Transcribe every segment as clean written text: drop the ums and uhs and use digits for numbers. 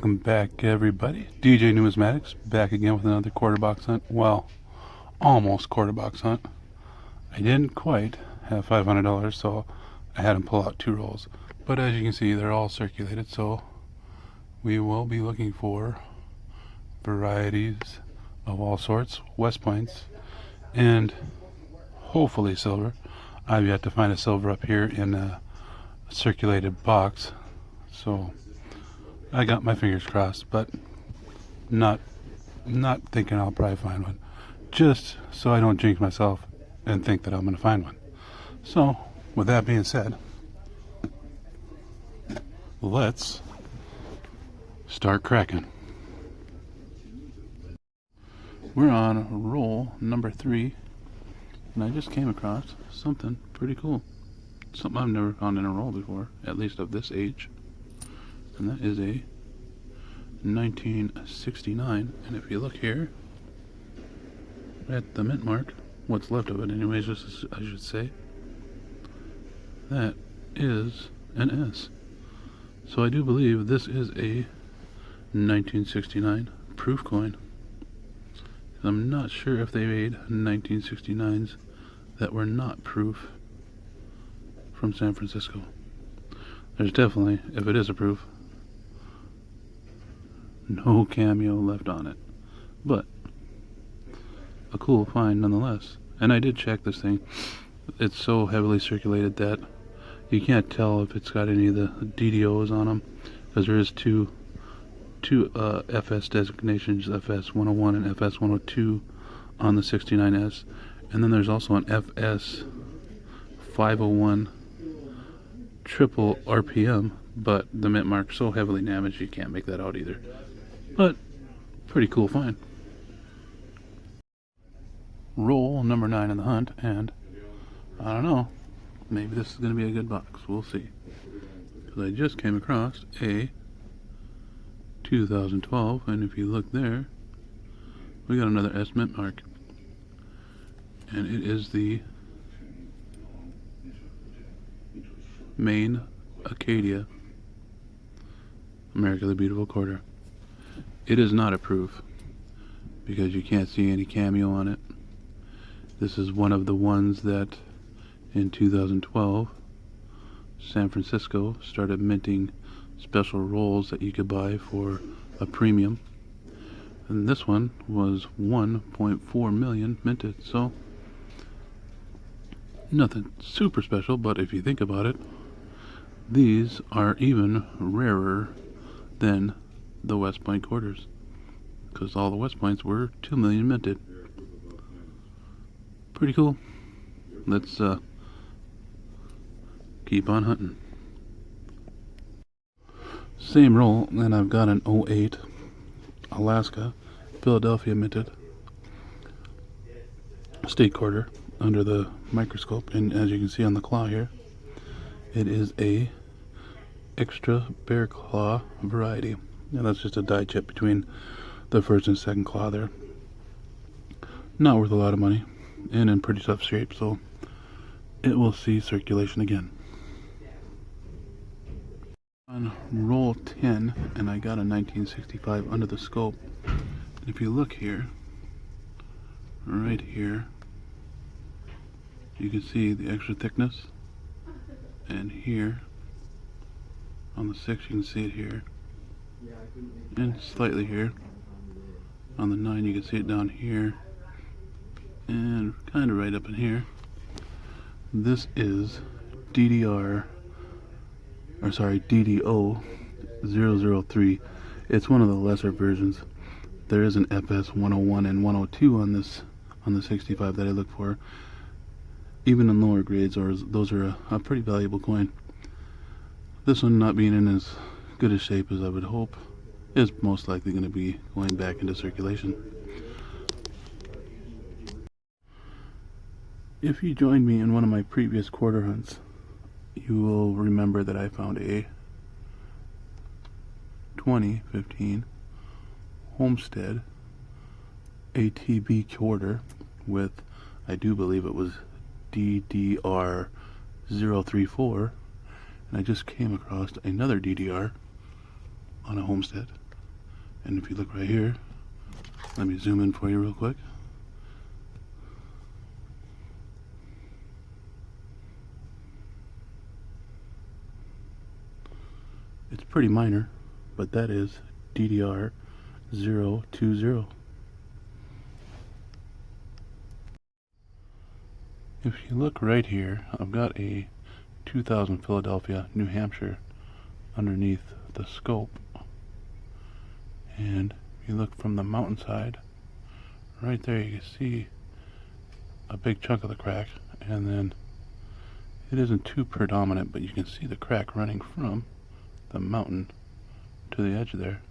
Welcome back, everybody. DJ Numismatics back again with another quarter box hunt. Well, almost quarter box hunt. I didn't quite have $500, so I had to pull out 2 rolls. But as you can see, they're all circulated, so we will be looking for varieties of all sorts, West Points, and hopefully silver. I've yet to find a silver up here in a circulated box, so I got my fingers crossed, but not thinking I'll probably find one, just so I don't jinx myself and think that I'm going to find one. So, with that being said, let's start cracking. We're on roll number 3, and I just came across something pretty cool. Something I've never found in a roll before, at least of this age. And that is a 1969, and if you look here at the mint mark, what's left of it anyways, I should say, that is an S. So I do believe this is a 1969 proof coin. I'm not sure if they made 1969s that were not proof from San Francisco. There's definitely, if it is a proof, no cameo left on it, but a cool find nonetheless. And I did check this thing. It's so heavily circulated that you can't tell if it's got any of the DDOs on them, because there is two FS designations, FS 101 and FS 102 on the 69S, and then there's also an FS 501 triple RPM, but the mint mark's so heavily damaged you can't make that out either. But pretty cool find. Roll number 9 in the hunt, and I don't know, maybe this is going to be a good box. We'll see. Because I just came across a 2012, and if you look there, we got another S mint mark, and it is the Maine Acadia America the Beautiful quarter. It is not a proof because you can't see any cameo on it. This is one of the ones that in 2012 San Francisco started minting special rolls that you could buy for a premium, and this one was 1.4 million minted, so nothing super special. But if you think about it, these are even rarer than the West Point quarters, because all the West Points were 2 million minted. Pretty cool. Let's keep on hunting. Same roll, and I've got an 08 Alaska Philadelphia minted state quarter under the microscope, and as you can see on the claw here, it is a extra bear claw variety. And that's just a die chip between the first and second claw there. Not worth a lot of money and in pretty tough shape, so it will see circulation again. On roll 10, and I got a 1965 under the scope. And if you look here, right here, you can see the extra thickness, and here on the 6 you can see it here, and slightly here on the 9 you can see it down here, and kind of right up in here. This is DDO 003. It's one of the lesser versions. There is an FS 101 and 102 on this, on the 65 that I look for. Even in lower grades, or those are a pretty valuable coin. This one, not being in as good a shape as I would hope, is most likely going to be going back into circulation. If you joined me in one of my previous quarter hunts, you will remember that I found a 2015 Homestead ATB quarter with, I do believe it was DDR 034, and I just came across another DDR on a Homestead And if you look right here, let me zoom in for you real quick. It's pretty minor, but that is DDR 020. If you look right here, I've got a 2000 Philadelphia, New Hampshire underneath the scope. And if you look from the mountainside, right there you can see a big chunk of the crack, and then it isn't too predominant, but you can see the crack running from the mountain to the edge there.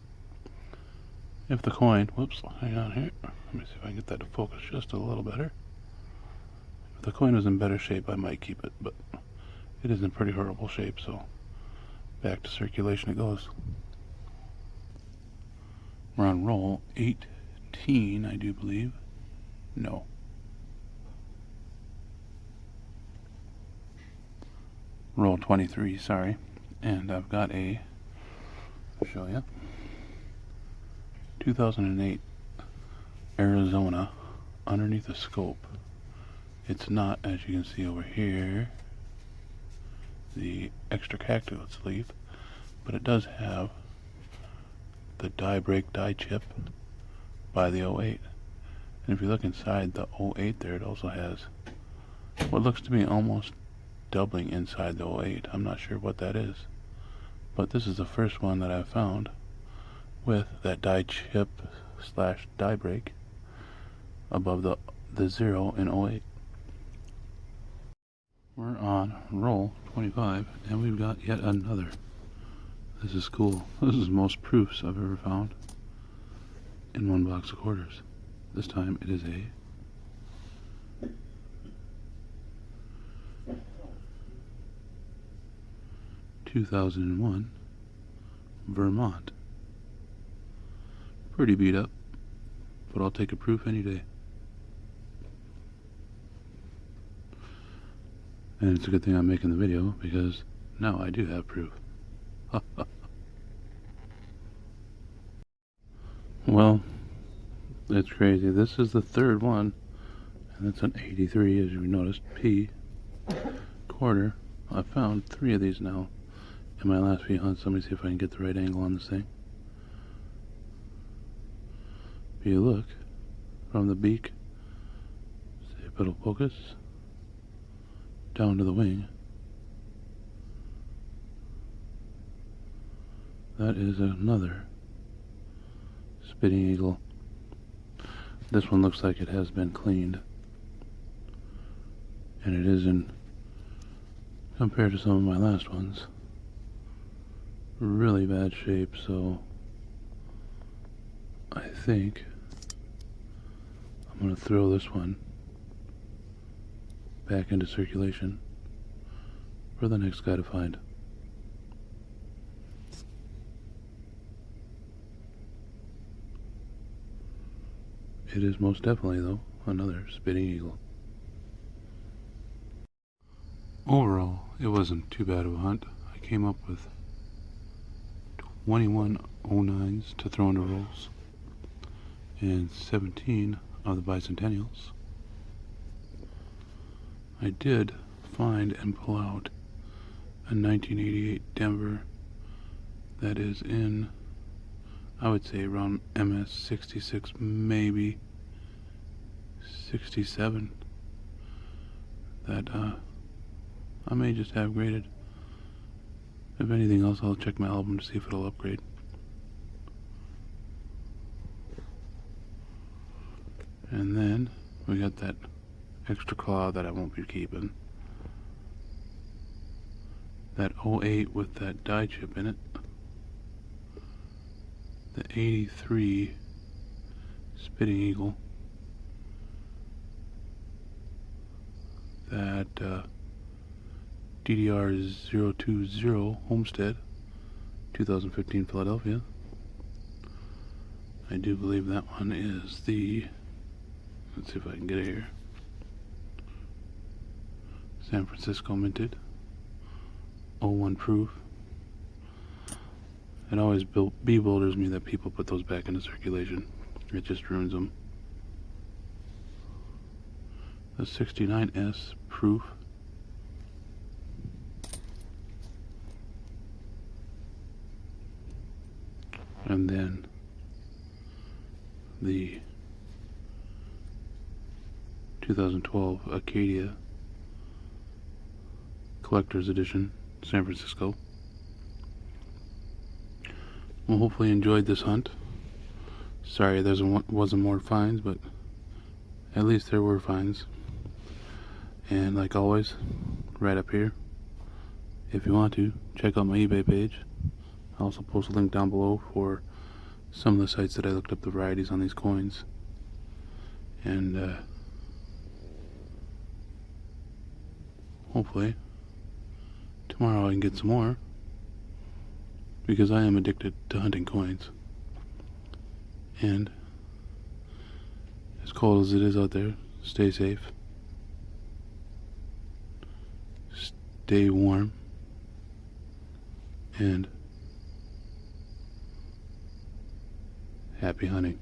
If the coin, whoops, hang on here, let me see if I can get that to focus just a little better. If the coin was in better shape, I might keep it, but it is in pretty horrible shape, so back to circulation it goes. We're on roll 18, I do believe. No. Roll 23, sorry. And I've got a, I'll show you, 2008 Arizona underneath the scope. It's not, as you can see over here, the extra cactus leaf, but it does have the die break die chip by the 08. And if you look inside the 08 there, it also has what looks to be almost doubling inside the 08. I'm not sure what that is, but this is the first one that I've found with that die chip slash die break above the 0 in 08. We're on roll 25, and we've got yet another. This is cool. This is the most proofs I've ever found in one box of quarters. This time it is a (2001) Vermont. Pretty beat up, but I'll take a proof any day. And it's a good thing I'm making the video, because now I do have proof. Well, it's crazy. This is the third one, and it's an 83, as you noticed, P quarter. I found 3 of these now in my last few hunts. Let me see if I can get the right angle on this thing. If you look from the beak, see if it'll focus, down to the wing, that is another spitting eagle. This one looks like it has been cleaned, and it is in, compared to some of my last ones, really bad shape. So I think I'm going to throw this one back into circulation for the next guy to find. It is most definitely, though, another spitting eagle. Overall, it wasn't too bad of a hunt. I came up with 21 09s to throw into rolls and 17 of the bicentennials. I did find and pull out a 1988 Denver that is in, I would say, around MS 66, maybe 67, that I may just have graded. If anything else, I'll check my album to see if it'll upgrade. And then we got that extra claw that I won't be keeping. That 08 with that die chip in it. The 83 Spitting Eagle. That DDR 020 Homestead 2015 Philadelphia. I do believe that one is the, let's see if I can get it here, San Francisco minted 01 proof. It always bewilders me that people put those back into circulation. It just ruins them. The 69S proof. And then the 2012 Acadia Collector's Edition, San Francisco. Well, hopefully you enjoyed this hunt. Sorry there wasn't more finds, but at least there were finds. And like always, right up here, if you want to, check out my eBay page. I'll also post a link down below for some of the sites that I looked up the varieties on these coins. And hopefully tomorrow I can get some more, because I am addicted to hunting coins. And as cold as it is out there, stay safe, stay warm, and happy hunting.